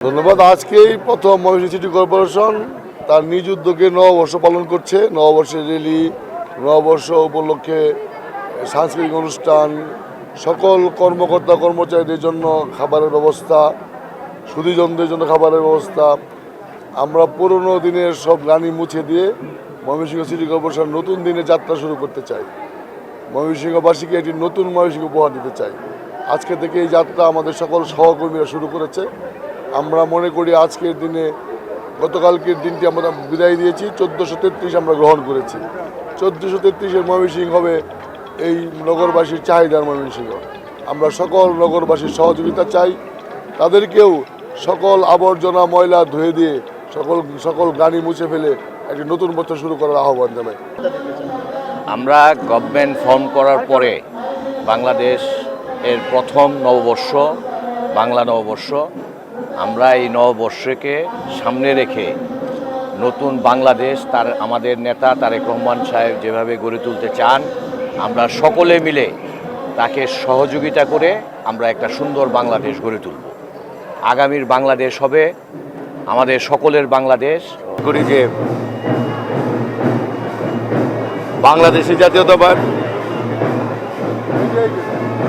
ধন্যবাদ। আজকেই প্রথম ময়মনসিংহ সিটি কর্পোরেশন তার নিজ উদ্যোগে নববর্ষ পালন করছে। নববর্ষের র্যালি, নববর্ষ উপলক্ষে সাংস্কৃতিক অনুষ্ঠান, সকল কর্মকর্তা কর্মচারীদের জন্য খাবারের ব্যবস্থা, সুধীজনদের জন্য খাবারের ব্যবস্থা। আমরা পুরনো দিনের সব গ্লানি মুছে দিয়ে ময়মনসিংহ সিটি কর্পোরেশন নতুন দিনে যাত্রা শুরু করতে চাই। ময়মনসিংহবাসীকে একটি নতুন ময়মনসিংহ উপহার দিতে চাই। আজকে থেকে এই যাত্রা আমাদের সকল সহকর্মীরা শুরু করেছে। আমরা মনে করি আজকের দিনে, গতকালকের দিনটি আমরা বিদায় দিয়েছি, 1433 আমরা গ্রহণ করেছি। 1433-এর ময়মনসিংহ হবে এই নগরবাসীর চাহিদার ময়মনসিংহ। আমরা সকল নগরবাসীর সহযোগিতা চাই, তাদেরকেও সকল আবর্জনা ময়লা ধুয়ে দিয়ে সকল গ্লানি মুছে ফেলে একটি নতুন বছর শুরু করার আহ্বান জানাই। আমরা গভর্নমেন্ট ফর্ম করার পরে বাংলাদেশ এর প্রথম নববর্ষ, বাংলা নববর্ষ, আমরা এই নববর্ষকে সামনে রেখে নতুন বাংলাদেশ আমাদের নেতা তারেক রহমান সাহেব যেভাবে গড়ে তুলতে চান, আমরা সকলে মিলে তাকে সহযোগিতা করে আমরা একটা সুন্দর বাংলাদেশ গড়ে তুলব। আগামীর বাংলাদেশ হবে আমাদের সকলের বাংলাদেশ। করি যে বাংলাদেশি জাতীয়তাবাদ,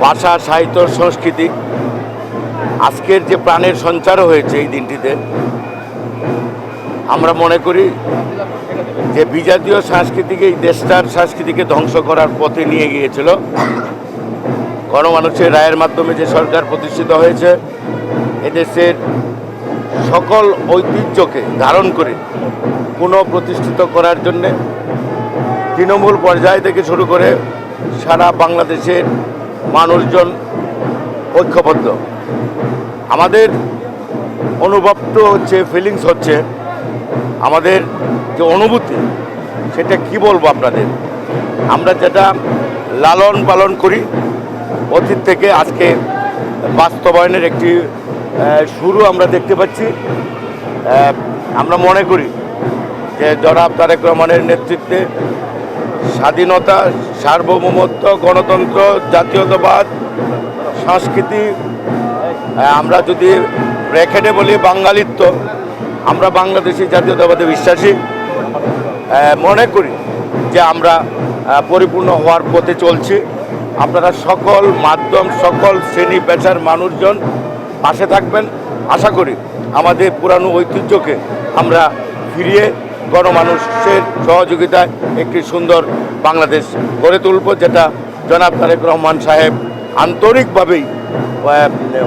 ভাষা, সাহিত্য, সংস্কৃতি আজকের যে প্রাণের সঞ্চার হয়েছে এই দিনটিতে, আমরা মনে করি যে বিজাতীয় সংস্কৃতিকে, এই দেশটার সংস্কৃতিকে ধ্বংস করার পথে নিয়ে গিয়েছিল। গণমানুষের রায়ের মাধ্যমে যে সরকার প্রতিষ্ঠিত হয়েছে, এদেশের সকল ঐতিহ্যকে ধারণ করে পুনঃপ্রতিষ্ঠিত করার জন্যে তৃণমূল পর্যায় থেকে শুরু করে সারা বাংলাদেশের মানুষজন ঐক্যবদ্ধ। আমাদের অনুভবটা হচ্ছে, ফিলিংস হচ্ছে, আমাদের যে অনুভূতি, সেটা কি বলবো আপনাদের। আমরা যেটা লালন পালন করি অতীত থেকে, আজকে বাস্তবায়নের একটি শুরু আমরা দেখতে পাচ্ছি। আমরা মনে করি যে জনাব তারেক রহমানের নেতৃত্বে স্বাধীনতা, সার্বভৌমত্ব, গণতন্ত্র, জাতীয়তাবাদ, সংস্কৃতি, আমরা যদি ব্র্যাকেটে বলি বাঙালিত্ব, আমরা বাংলাদেশি জাতীয়তাবাদে বিশ্বাসী। মনে করি যে আমরা পরিপূর্ণ হওয়ার পথে চলছি। আপনারা সকল মাধ্যম, সকল শ্রেণী পেশার মানুষজন পাশে থাকবেন। আশা করি আমাদের পুরানো ঐতিহ্যকে আমরা ফিরিয়ে গণমানুষের সহযোগিতায় একটি সুন্দর বাংলাদেশ গড়ে তুলব, যেটা জনাব তারেক রহমান সাহেব আন্তরিকভাবেই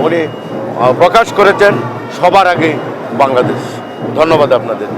উনি প্রকাশ করেছেন, সবার আগে বাংলাদেশ। ধন্যবাদ আপনাদের।